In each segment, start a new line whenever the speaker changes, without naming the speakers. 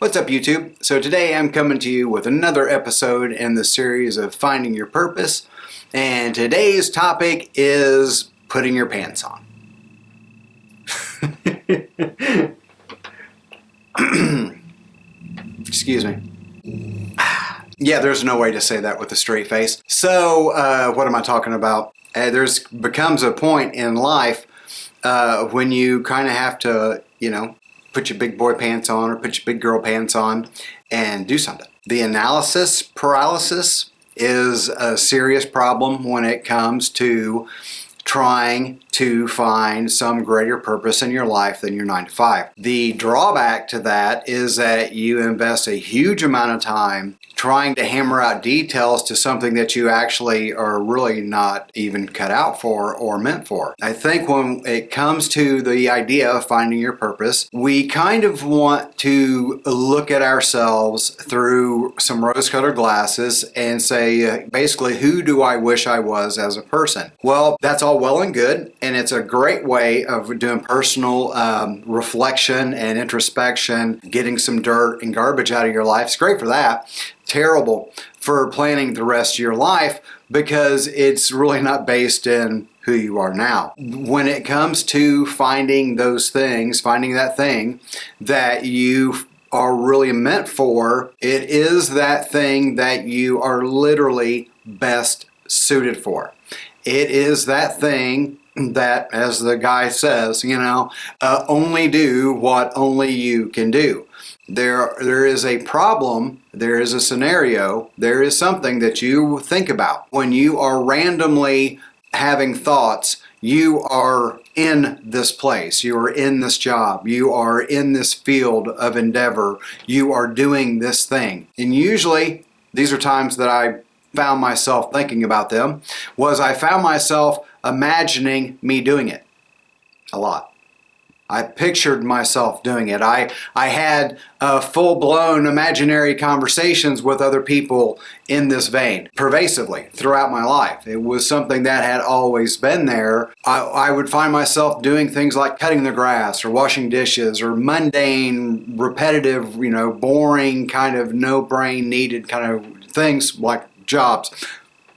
What's up, YouTube? So today I'm coming to you with another episode in the series of Finding Your Purpose, and today's topic is putting your pants on. Excuse me. Yeah, there's no way to say that with a straight face. So what am I talking about? There's becomes a point in life when you kind of have to, put your big boy pants on or put your big girl pants on and do something. The analysis paralysis is a serious problem when it comes to trying to find some greater purpose in your life than your 9 to 5. The drawback to that is that you invest a huge amount of time trying to hammer out details to something that you actually are really not even cut out for or meant for. I think when it comes to the idea of finding your purpose, we kind of want to look at ourselves through some rose-colored glasses and say, basically, who do I wish I was as a person? Well, that's all well and good, and it's a great way of doing personal reflection and introspection, getting some dirt and garbage out of your life. It's great for that. Terrible for planning the rest of your life because it's really not based in who you are now. When it comes to finding those things, finding that thing that you are really meant for, it is that thing that you are literally best suited for. It is that thing that, as the guy says, only do what only you can do. There is a problem, there is a scenario, there is something that you think about. When you are randomly having thoughts, you are in this place, you are in this job, you are in this field of endeavor, you are doing this thing. And usually, these are times that I found myself thinking about them, I found myself imagining me doing it a lot. I pictured myself doing it. I had full-blown imaginary conversations with other people in this vein, pervasively throughout my life. It was something that had always been there. I would find myself doing things like cutting the grass or washing dishes or mundane, repetitive, boring, kind of no-brain needed kind of things like jobs.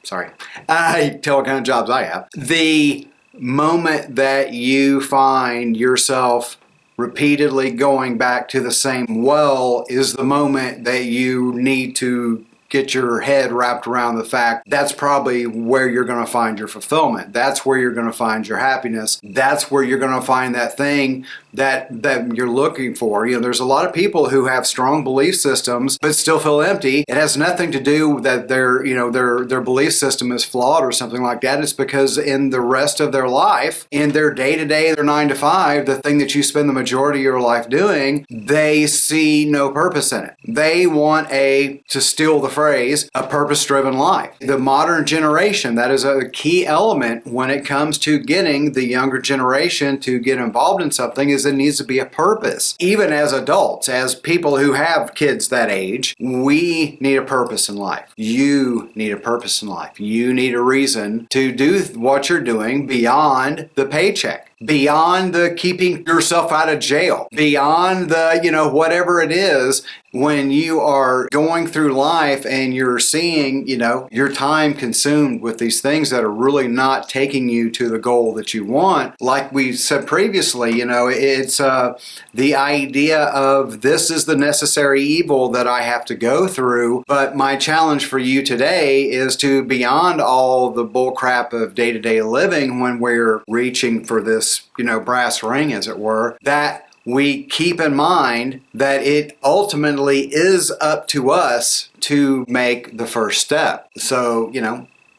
Sorry. I tell what kind of jobs I have. The moment that you find yourself repeatedly going back to the same well is the moment that you need to get your head wrapped around the fact that's probably where you're going to find your fulfillment. That's where you're going to find your happiness. That's where you're going to find that thing that you're looking for. There's a lot of people who have strong belief systems but still feel empty. It has nothing to do that their belief system is flawed or something like that. It's because in the rest of their life, in their day-to-day, their 9 to 5, the thing that you spend the majority of your life doing, they see no purpose in it. They want to steal the phrase, a purpose-driven life. The modern generation, that is a key element when it comes to getting the younger generation to get involved in something, is there needs to be a purpose. Even as adults, as people who have kids that age, we need a purpose in life. You need a purpose in life. You need a reason to do what you're doing beyond the paycheck, beyond the keeping yourself out of jail, beyond the, whatever it is. When you are going through life and you're seeing, your time consumed with these things that are really not taking you to the goal that you want, like we said previously, it's the idea of this is the necessary evil that I have to go through. But my challenge for you today is to, beyond all the bullcrap of day-to-day living, when we're reaching for this, brass ring, as it were, that we keep in mind that it ultimately is up to us to make the first step. So,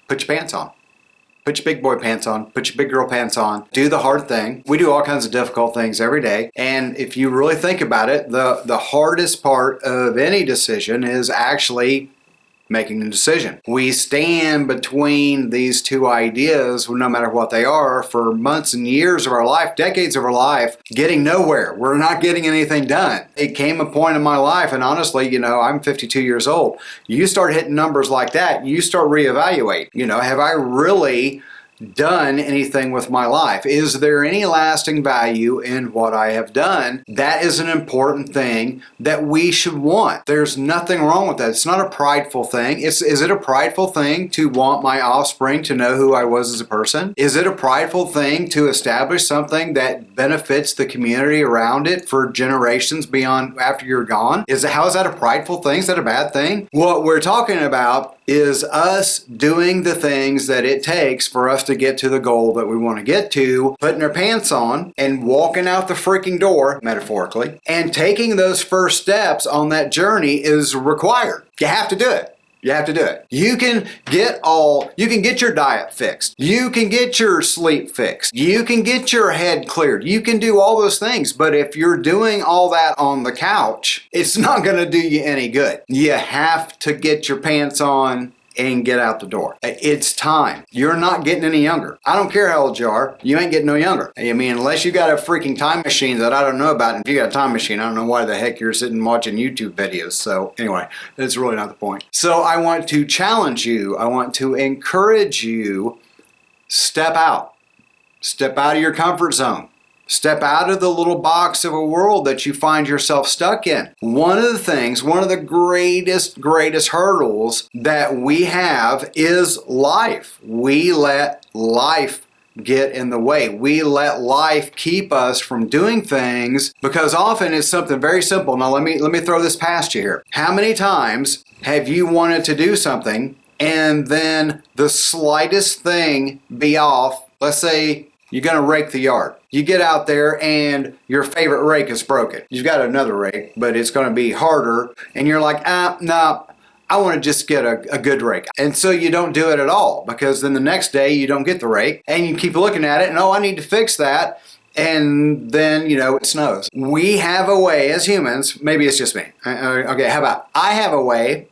put your pants on. Put your big boy pants on. Put your big girl pants on. Do the hard thing. We do all kinds of difficult things every day. And if you really think about it, the hardest part of any decision is actually making a decision. We stand between these two ideas, no matter what they are, for months and years of our life, decades of our life, getting nowhere. We're not getting anything done. It came a point in my life, and honestly, I'm 52 years old. You start hitting numbers like that, you start reevaluate. Have I really done anything with my life? Is there any lasting value in what I have done? That is an important thing that we should want. There's nothing wrong with that. It's not a prideful thing. Is it a prideful thing to want my offspring to know who I was as a person? Is it a prideful thing to establish something that benefits the community around it for generations beyond after you're gone? How is that a prideful thing? Is that a bad thing? What we're talking about is us doing the things that it takes for us to get to the goal that we want to get to, putting our pants on and walking out the freaking door, metaphorically, and taking those first steps on that journey is required. You have to do it. You have to do it. You can get your diet fixed. You can get your sleep fixed. You can get your head cleared. You can do all those things. But if you're doing all that on the couch, it's not going to do you any good. You have to get your pants on and get out the door. It's time. You're not getting any younger. I don't care how old you are. You ain't getting no younger. I mean, unless you got a freaking time machine that I don't know about. And if you got a time machine, I don't know why the heck you're sitting watching YouTube videos. So anyway, that's really not the point. So I want to challenge you. I want to encourage you. Step out. Step out of your comfort zone. Step out of the little box of a world that you find yourself stuck in. One of the greatest hurdles that we have is life. We let life get in the way. We let life keep us from doing things because often it's something very simple. Now let me throw this past you here. How many times have you wanted to do something and then the slightest thing be off? Let's say you're going to rake the yard. You get out there and your favorite rake is broken. You've got another rake, but it's going to be harder. And you're like, no, I want to just get a good rake. And so you don't do it at all because then the next day you don't get the rake and you keep looking at it and, I need to fix that. And then, it snows. We have a way as humans, maybe it's just me. Okay, how about I have a way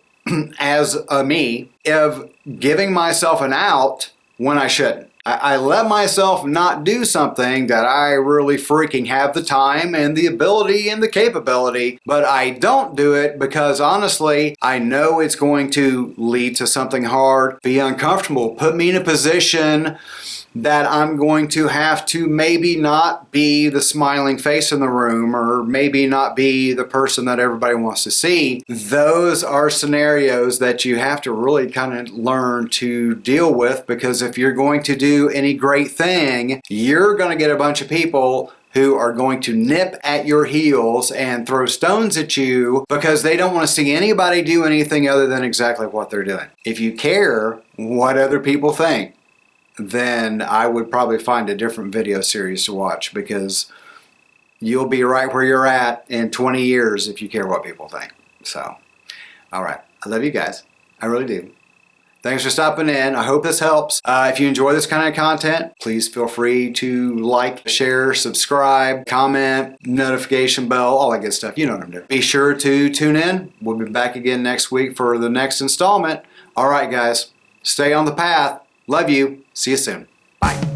as a me of giving myself an out when I shouldn't. I let myself not do something that I really freaking have the time and the ability and the capability, but I don't do it because honestly, I know it's going to lead to something hard, be uncomfortable, put me in a position that I'm going to have to maybe not be the smiling face in the room or maybe not be the person that everybody wants to see. Those are scenarios that you have to really kind of learn to deal with because if you're going to do any great thing, you're going to get a bunch of people who are going to nip at your heels and throw stones at you because they don't want to see anybody do anything other than exactly what they're doing. If you care what other people think, then I would probably find a different video series to watch because you'll be right where you're at in 20 years if you care what people think. So, all right. I love you guys. I really do. Thanks for stopping in. I hope this helps. If you enjoy this kind of content, please feel free to like, share, subscribe, comment, notification bell, all that good stuff. You know what I'm doing. Be sure to tune in. We'll be back again next week for the next installment. All right, guys. Stay on the path. Love you. See you soon. Bye.